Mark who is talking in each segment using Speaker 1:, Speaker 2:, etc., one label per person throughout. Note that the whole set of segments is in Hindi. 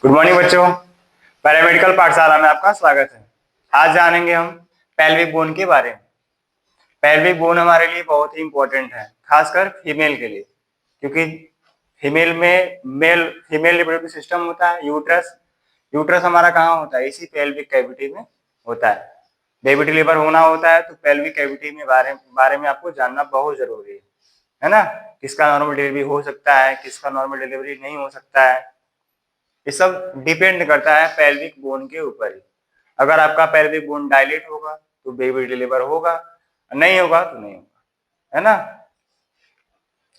Speaker 1: गुड मॉर्निंग बच्चों। पैरामेडिकल पाठशाला में आपका स्वागत है। आज जानेंगे हम पेल्विक बोन के बारे में। पेल्विक बोन हमारे लिए बहुत ही इंपॉर्टेंट है, खासकर फीमेल के लिए, क्योंकि फीमेल में फीमेल रिप्रोडक्टिव सिस्टम होता है यूट्रस। यूट्रस हमारा कहाँ होता है? इसी पेल्विक कैविटी में होता है। बेबी डिलीवर होना होता है तो पेल्विक कैविटी में बारे में आपको जानना बहुत जरूरी है ना। किसका नॉर्मल डिलीवरी हो सकता है, किसका नॉर्मल डिलीवरी नहीं हो सकता है, ये सब डिपेंड करता है पेल्विक बोन के ऊपर ही। अगर आपका पेल्विक बोन डायलेट होगा तो बेबी डिलीवर होगा, नहीं होगा तो नहीं होगा, है ना।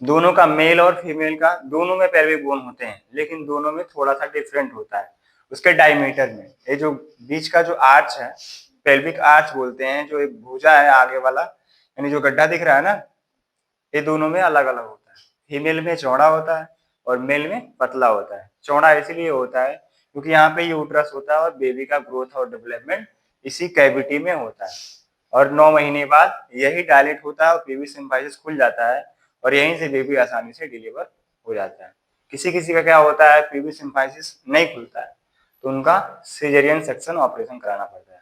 Speaker 1: दोनों का, मेल और फीमेल का, दोनों में पेल्विक बोन होते हैं, लेकिन दोनों में थोड़ा सा डिफरेंट होता है उसके डायमीटर में। ये जो बीच का जो आर्च है, पेल्विक आर्च बोलते हैं, जो एक भुजा है आगे वाला, यानी जो गड्ढा दिख रहा है ना, ये दोनों में अलग अलग होता है। फीमेल में चौड़ा होता है और मेल में पतला होता है। चौड़ा इसलिए होता है क्योंकि यहाँ पे यूट्रस होता है और बेबी का ग्रोथ और डेवलपमेंट इसी कैविटी में होता है। और 9 महीने बाद यही डायलेट होता है और पीवी सिम्फाइसिस खुल जाता है और यहीं से बेबी आसानी से डिलीवर हो जाता है। किसी किसी का क्या होता है, पीवी सिम्फाइसिस नहीं खुलता है तो उनका सिजेरियन सेक्शन ऑपरेशन कराना पड़ता है।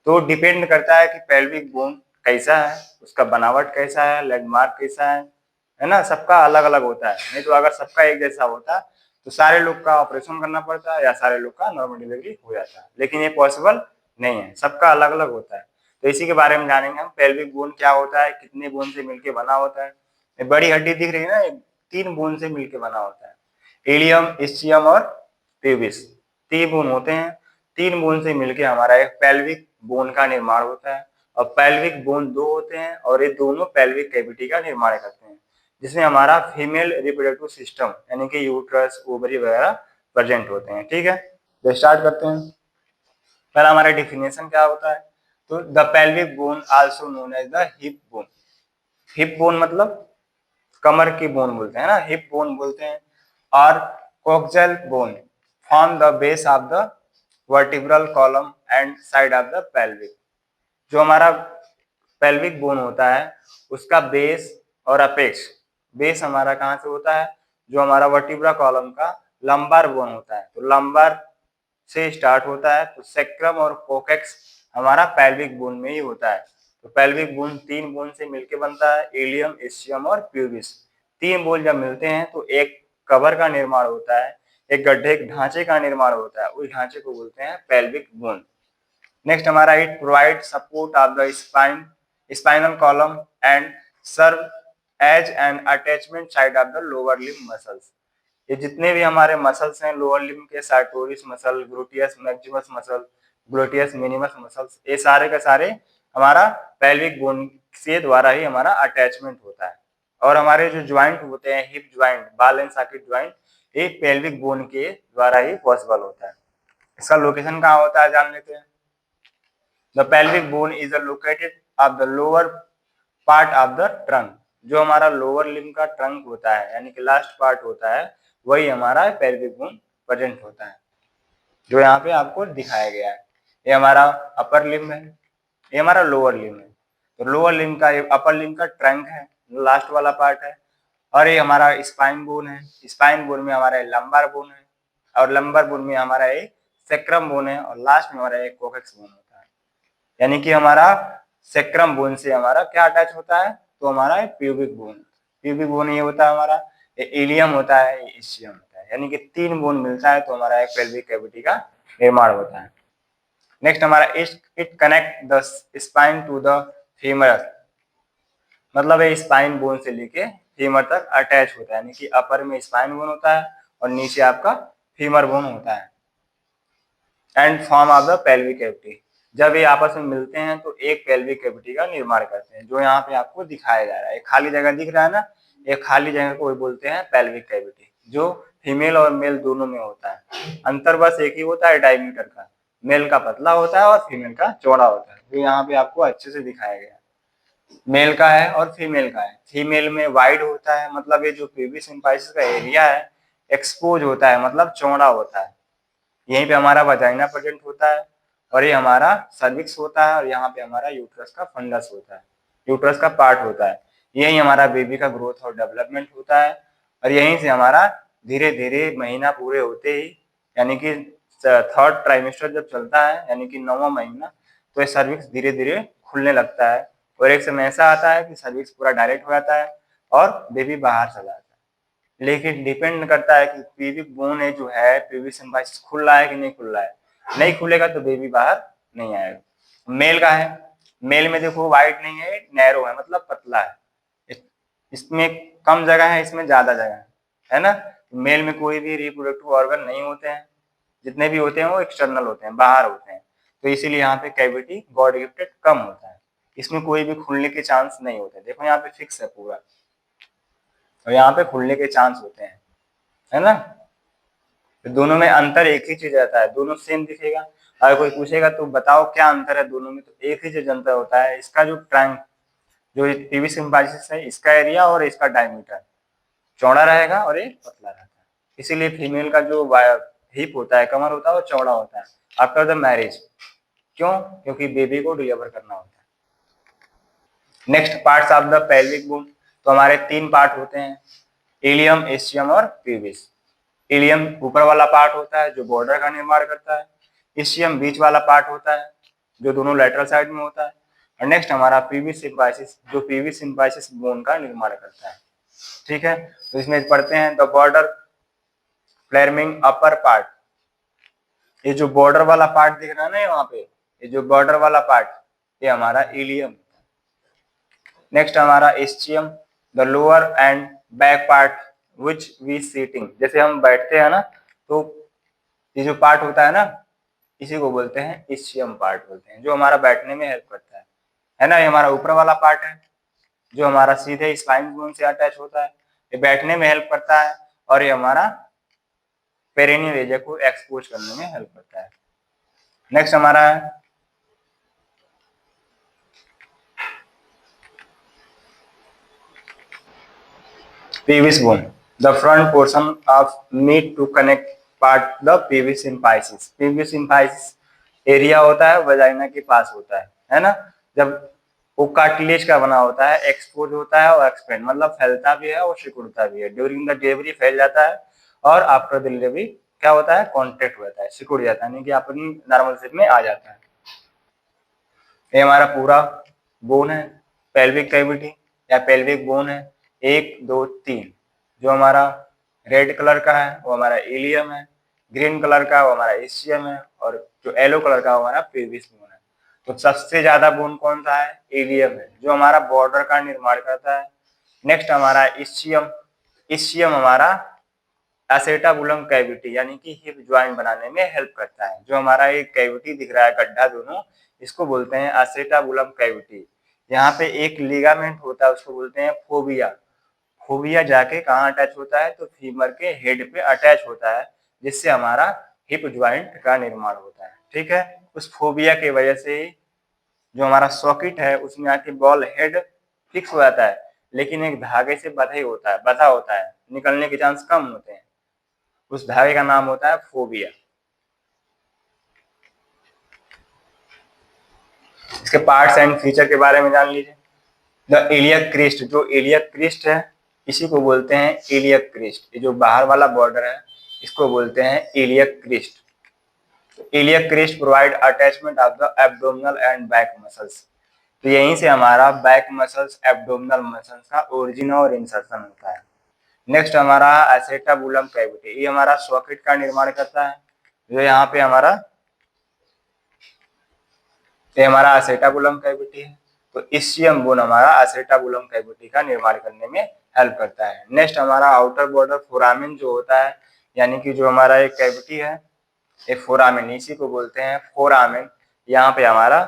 Speaker 1: तो डिपेंड करता है कि पेल्विक बोन कैसा है, उसका बनावट कैसा है, लैंडमार्क कैसा है ना। सबका अलग अलग होता है। नहीं तो अगर सबका एक जैसा होता तो सारे लोग का ऑपरेशन करना पड़ता है या सारे लोग का नॉर्मल डिलीवरी हो जाता है, लेकिन ये पॉसिबल नहीं है, सबका अलग अलग होता है। तो इसी के बारे में जानेंगे हम, पेल्विक बोन क्या होता है, कितने बोन से मिलकर बना होता है। ये बड़ी हड्डी दिख रही है ना, 3 बोन से मिलकर बना होता है। इलियम, इस्चियम और प्यूबिस, 3 बोन होते हैं। 3 बोन से मिलकर हमारा एक पेल्विक बोन का निर्माण होता है। और पेल्विक बोन 2 होते हैं और ये दोनों पेल्विक कैविटी का निर्माण करते हैं, जिसमें हमारा फीमेल रिप्रोडक्टिव सिस्टम यानी कि यूट्रस, ओवरी वगैरह प्रेजेंट होते हैं। ठीक है, तो स्टार्ट करते हैं। पहला हमारा डिफिनेशन क्या होता है, तो the pelvic bone also known as the hip bone. Hip bone मतलब कमर की बोन बोलते हैं ना, हिप बोन बोलते हैं। और coccyx bone form the base of the vertebral column and side of the pelvic. जो हमारा पेल्विक बोन होता है उसका बेस और अपेक्स, बेस हमारा कहाँ से होता है, जो हमारा वर्टिब्रा कॉलम का लंबार बोन होता है, तो लंबार से स्टार्ट होता है। तो सेक्रम और कोकेक्स हमारा पेल्विक बोन में ही होता है। तो पेल्विक बोन 3 बोन से मिलकर बनता है, इलियम, इस्चियम और प्यूबिस। 3 बोन जब मिलते हैं तो एक कवर का निर्माण होता है, एक गड्ढे, एक ढांचे का निर्माण होता है, उस ढांचे को बोलते हैं पेल्विक बोन। नेक्स्ट हमारा, it provide support of the spinal column and serve as an attachment side of the lower limb muscles. ये जितने भी हमारे मसल्स हैं लोअर लिम्ब के, sartorius muscle, gluteus maximus muscle, gluteus minimus muscles, ये सारे का सारे हमारा पेल्विक बोन से द्वारा ही हमारा अटैचमेंट होता है। और हमारे जो ज्वाइंट होते हैं, hip joint, ball and socket joint, ये पेल्विक बोन के द्वारा ही पॉसिबल होता है। इसका लोकेशन कहाँ होता है जान लेते हैं। The pelvic bone is located of the lower part of the trunk। जो हमारा लोअर लिम्ब का ट्रंक होता है यानी कि लास्ट पार्ट होता है, वही हमारा पेल्विक बोन प्रेजेंट होता है, जो यहाँ पे आपको दिखाया गया है। ये हमारा अपर लिम्ब है, ये हमारा लोअर लिम्ब है। तो लोअर लिम्ब का, अपर लिम्ब का ट्रंक है, लास्ट वाला पार्ट है। और ये हमारा स्पाइन बोन है, स्पाइन बोन में हमारा लंबार बोन है, और लंबार बोन में हमारा एक सेक्रम बोन है, और लास्ट में हमारा एक कोकेक्स बोन होता है। यानी कि हमारा सेक्रम बोन से हमारा क्या अटैच होता है, तो हमारा प्यूबिक बोन। प्यूबिक बोन ये होता है हमारा, इलियम होता है, इस्चियम होता है, यानी कि 3 बोन मिलता है तो हमारा एक पेल्विक कैविटी का निर्माण होता है। नेक्स्ट हमारा, it connect the spine to the femur, मतलब ये स्पाइन बोन से लेके फीमर तक अटैच होता है, यानी कि अपर में स्पाइन बोन होता है और नीचे आपका फीमर बोन होता है। And form of the pelvic cavity, जब ये आपस में मिलते हैं तो एक पेल्विक कैविटी का निर्माण करते हैं, जो यहाँ पे आपको दिखाया जा रहा है। एक खाली जगह दिख रहा है ना, एक खाली जगह को बोलते हैं पेल्विक कैविटी, जो फीमेल और मेल दोनों में होता है। अंतर बस एक ही होता है डायमीटर का, मेल का पतला होता है और फीमेल का चौड़ा होता है, जो यहाँ पे आपको अच्छे से दिखाया गया। मेल का है और फीमेल का है। फीमेल में वाइड होता है, मतलब ये जो प्यूबिक सिम्फाइसिस का एरिया है एक्सपोज होता है, मतलब चौड़ा होता है। यहीं पे हमारा वजाइना प्रेजेंट होता है, और ये हमारा सर्विक्स होता है, और यहाँ पे हमारा यूट्रस का फंडस होता है, यूट्रस का पार्ट होता है। यही हमारा बेबी का ग्रोथ और डेवलपमेंट होता है, और यहीं से हमारा धीरे धीरे महीना पूरे होते ही यानी कि थर्ड ट्राइमेस्टर जब चलता है, यानी कि 9वां महीना, तो ये सर्विक्स धीरे धीरे खुलने लगता है और एक समय ऐसा आता है कि सर्विक्स पूरा डायरेक्ट हो जाता है और बेबी बाहर चला जाता है। लेकिन डिपेंड करता है कि पीविक बोन है जो है, पीविक सिम्बाइसिस खुल रहा है कि नहीं खुल रहा है। नहीं खुलेगा तो बेबी बाहर नहीं आएगा। मेल का है, मेल में देखो वाइड नहीं है, नैरो है, मतलब पतला है। इसमें कम जगह है, इसमें ज्यादा जगह है ना। मेल में कोई भी रिप्रोडक्टिव ऑर्गन नहीं होते हैं, जितने भी होते हैं वो एक्सटर्नल होते हैं, बाहर होते हैं। तो इसीलिए यहाँ पे कैविटी गॉड गिफ्टेड कम होता है, इसमें कोई भी खुलने के चांस नहीं होते। देखो यहाँ पे फिक्स है पूरा और यहाँ पे खुलने के चांस होते हैं, है ना। तो दोनों में अंतर एक ही चीज रहता है, दोनों सेम दिखेगा। अगर कोई पूछेगा तो बताओ क्या अंतर है दोनों में, तो एक ही चीज अंतर होता है, इसका जो ट्रैंक, जो पीवी सिम्बाइसिस है, इसका एरिया और इसका डायमीटर चौड़ा रहेगा और ये पतला रहता है। इसीलिए फीमेल का जो हिप होता है, कमर होता है, वो चौड़ा होता है आफ्टर द मैरिज। क्यों? क्योंकि बेबी को डिलीवर करना होता है। Next parts of the pelvic bone, तो हमारे 3 पार्ट होते हैं, इलियम, इस्चियम और प्यूबिस। इलियम ऊपर वाला पार्ट होता है जो बॉर्डर का निर्माण करता है, इस्चियम बीच वाला पार्ट होता है जो दोनों लेटरल साइड में होता है, और नेक्स्ट हमारा प्यूबिस सिम्बाइसिस जो प्यूबिस सिम्बाइसिस बोन का निर्माण करता है। ठीक है, तो इसमें पढ़ते हैं the border flaring upper part. ये जो बॉर्डर वाला पार्ट दिख रहा है ना वहां पे, ये जो बॉर्डर वाला पार्ट, ये हमारा इलियम। नेक्स्ट हमारा ischium the lower and back part which we sitting. जैसे हम बैठते हैं ना, तो ये जो पार्ट होता है ना, इसी को बोलते हैं इस्चियम पार्ट बोलते हैं, जो हमारा बैठने में हेल्प करता है ना। ये हमारा ऊपर वाला पार्ट है जो हमारा सीधे स्पाइन बोन से अटैच होता है, ये बैठने में हेल्प करता है, और ये हमारा पेरिनियल एरिया को एक्सपोज करने में हेल्प करता है। नेक्स्ट हमारा है pelvis bone, the front portion of meat to connect part the pelvis symphysis। pelvis symphysis area होता है वजाइना के पास होता है ना। जब वो कार्टिलेज का बना होता है, एक्सपोज होता है और एक्सपेंड, मतलब फैलता भी है और सिकुड़ता भी है। ड्यूरिंग द डिलीवरी फैल जाता है और आफ्टर डिलीवरी क्या होता है, कॉन्ट्रैक्ट होता है, सिकुड़ जाता है, यानी कि अपनी नॉर्मल शेप में आ जाता है। ये हमारा पूरा बोन है, पेल्विक कैविटी या पेल्विक बोन है, 1 2 3। जो हमारा रेड कलर का है वो हमारा इलियम है, ग्रीन कलर का वो हमारा इस्चियम है, और जो येलो कलर का वो हमारा पेल्विस बोन है। तो सबसे ज्यादा बोन कौन सा है, इलियम है, जो हमारा बॉर्डर का निर्माण करता है। नेक्स्ट हमारा इस्चियम, इस्चियम हमारा एसेटाबुलम कैविटी यानी कि हिप ज्वाइंट बनाने में हेल्प करता है। जो हमारा एक कैविटी दिख रहा है, गड्ढा दोनों, इसको बोलते हैं एसेटाबुलम कैविटी। यहाँ पे एक लिगामेंट होता है, उसको बोलते हैं फोबिया। फोबिया जाके कहाँ अटैच होता है, तो फीमर के हेड पे अटैच होता है, जिससे हमारा हिप ज्वाइंट का निर्माण होता है। ठीक है, उस फोबिया की वजह से ही जो हमारा सॉकेट है उसमें आके बॉल हेड फिक्स हो जाता है, लेकिन एक धागे से बधा होता है, निकलने के चांस कम होते हैं। उस धागे का नाम होता है फोबिया। इसके पार्ट्स एंड फीचर के बारे में जान लीजिए। द इलियक क्रिस्ट, जो इलियक क्रिस्ट है इसी को बोलते हैं इलियक क्रिस्ट। ये जो बाहर वाला बॉर्डर है इसको बोलते हैं iliac crest. Iliac crest provide attachment of the abdominal and back muscles. तो यहीं से हमारा बैक मसल्स, एब्डोमिनल मसल्स का ओरिजिन और इंसर्शन होता है। नेक्स्ट हमारा एसेटाबुलम कैविटी, ये हमारा सॉकेट का निर्माण करता है। जो यहाँ पे हमारा एसेटाबुलम कैविटी है, तो इस्चियम बोन हमारा एसेटाबुलम कैविटी का निर्माण करने में हेल्प करता है। नेक्स्ट हमारा आउटर बॉर्डर फोरामेन जो होता है, यानी कि जो हमारा एक कैविटी है, एक फोरामेन, इसी को बोलते हैं फोरामेन। यहाँ पे हमारा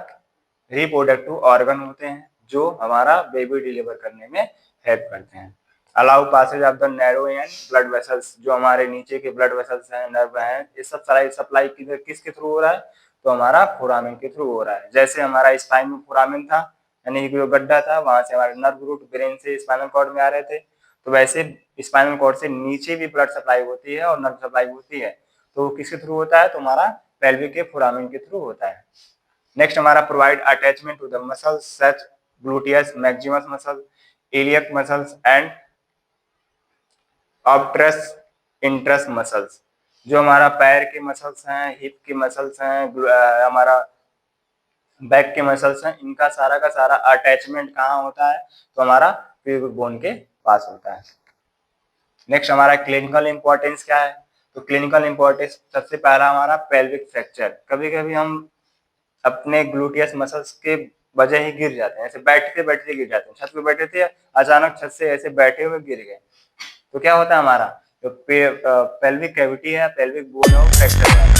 Speaker 1: रिप्रोडक्टिव ऑर्गन होते हैं जो हमारा बेबी डिलीवर करने में हेल्प करते हैं। Allow passage of the narrow and blood vessels, जो हमारे नीचे के ब्लड वेसल्स हैं, नर्व हैं, ये सब सारा सप्लाई किसके थ्रू हो रहा है, तो हमारा फोरामेन के थ्रू हो रहा है। जैसे हमारा स्पाइन में फोरामेन था, यानी कि जो गड्ढा था, वहां से हमारे नर्व रूट ब्रेन से स्पाइनल कॉर्ड में आ रहे थे, तो वैसे स्पाइनल कॉर्ड से नीचे भी ब्लड सप्लाई होती है और नर्व सप्लाई होती है। तो किसके थ्रू होता है, तो हमारा पेल्विक के फोरामेन के थ्रू होता है। नेक्स्ट हमारा provide attachment to the muscles such gluteus maximus muscle, iliac muscles and obturator internus muscles. जो हमारा पैर के मसल्स हैं, हिप के मसल्स हैं, हमारा बैक के मसल्स हैं, इनका सारा का सारा अटैचमेंट कहाँ होता है? तो हमारा पेल्विक बोन के पास होता है। नेक्स्ट हमारा क्लिनिकल इंपॉर्टेंस क्या है? तो क्लिनिकल इंपॉर्टेंस सबसे पहला हमारा पेल्विक फ्रैक्चर। कभी कभी हम अपने ग्लूटियस मसल्स के वजह ही गिर जाते हैं, ऐसे बैठते बैठते गिर जाते हैं। छत पे बैठे थे, अचानक छत से ऐसे बैठे हुए गिर गए, तो क्या होता है हमारा जो पेल्विक कैविटी है, पेल्विक बोन है, वो फ्रैक्चर हो जाता है।